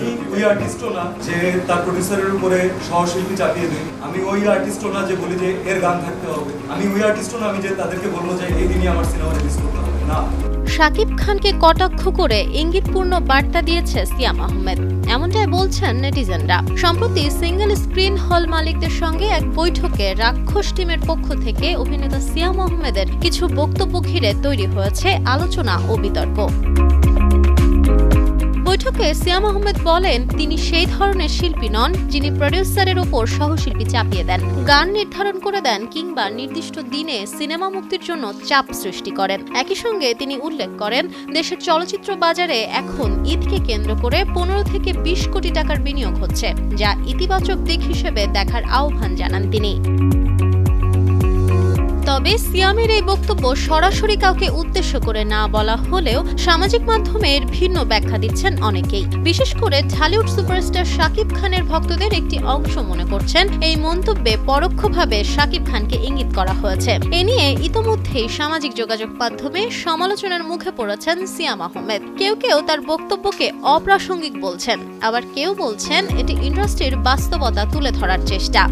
আমি ওই আর্টিস্টও না যে তার প্রডিউসারের উপরে সহশিল্পী চাপিয়ে দিই, আমি ওই আর্টিস্টও না যে বলি যে এর গান থাকতে হবে, আমি ওই আর্টিস্টও না আমি যে তাদেরকে বলবো যে এই দিনই আমার সিনেমা রিলিজ করতে হবে, না। শাকিব খানকে কটাক্ষ করে ইঙ্গিতপূর্ণ বার্তা দিয়েছে সিয়াম আহমেদ, এমনটাই বলছেন নেটিজেনরা। সম্প্রতি সিঙ্গেল স্ক্রিন হল মালিকদের সঙ্গে এক বৈঠকে রাক্ষস টিমের পক্ষ থেকে অভিনেতা সিয়াম আহমেদের কিছু বক্তব্য ঘিরে তৈরি হয়েছে আলোচনা ও বিতর্ক। বৈঠকে সিয়াম আহমেদ বলেন, তিনি সেই ধরনের শিল্পী নন যিনি প্রডিউসারের ওপর সহশিল্পী চাপিয়ে দেন, গান নির্ধারণ করে দেন কিংবা নির্দিষ্ট দিনে সিনেমা মুক্তির জন্য চাপ সৃষ্টি করেন। একই সঙ্গে তিনি উল্লেখ করেন, দেশের চলচ্চিত্র বাজারে এখন ঈদকে কেন্দ্র করে 15 থেকে 20 কোটি টাকার বিনিয়োগ হচ্ছে, যা ইতিবাচক দিক হিসেবে দেখার আহ্বান জানান তিনি। তবে সিয়ামের এই বক্তব্য সরাসরি কাউকে উদ্দেশ্য করে না বলা হলেও সামাজিক মাধ্যমে এর ভিন্ন ব্যাখ্যা দিচ্ছেন অনেকেই। বিশেষ করে ঢালিউড সুপারস্টার শাকিব খানের ভক্তদের একটি অংশ মনে করছেন এই মন্তব্যে পরোক্ষভাবে শাকিব খানকে ইঙ্গিত করা হয়েছে। এ নিয়ে ইতোমধ্যেই সামাজিক যোগাযোগ মাধ্যমে সমালোচনার মুখে পড়েছেন সিয়াম আহমেদ। কেউ কেউ তার বক্তব্যকে অপ্রাসঙ্গিক বলছেন, আবার কেউ বলছেন এটি ইন্ডাস্ট্রির বাস্তবতা তুলে ধরার চেষ্টা।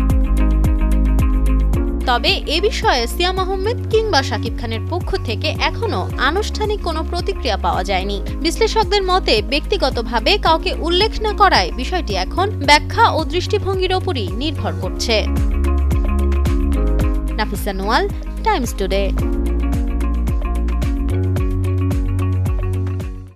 তবে এ বিষয়ে সিয়াম আহমেদ কিংবা শাকিব খানের পক্ষ থেকে এখনো আনুষ্ঠানিক কোনো প্রতিক্রিয়া পাওয়া যায়নি। বিশ্লেষকদের মতে ব্যক্তিগতভাবে কাউকে উল্লেখ না করায় বিষয়টি এখন ব্যাখ্যা ও দৃষ্টিভঙ্গির ওপরই নির্ভর করছে। Nafisa Nowal, Times today.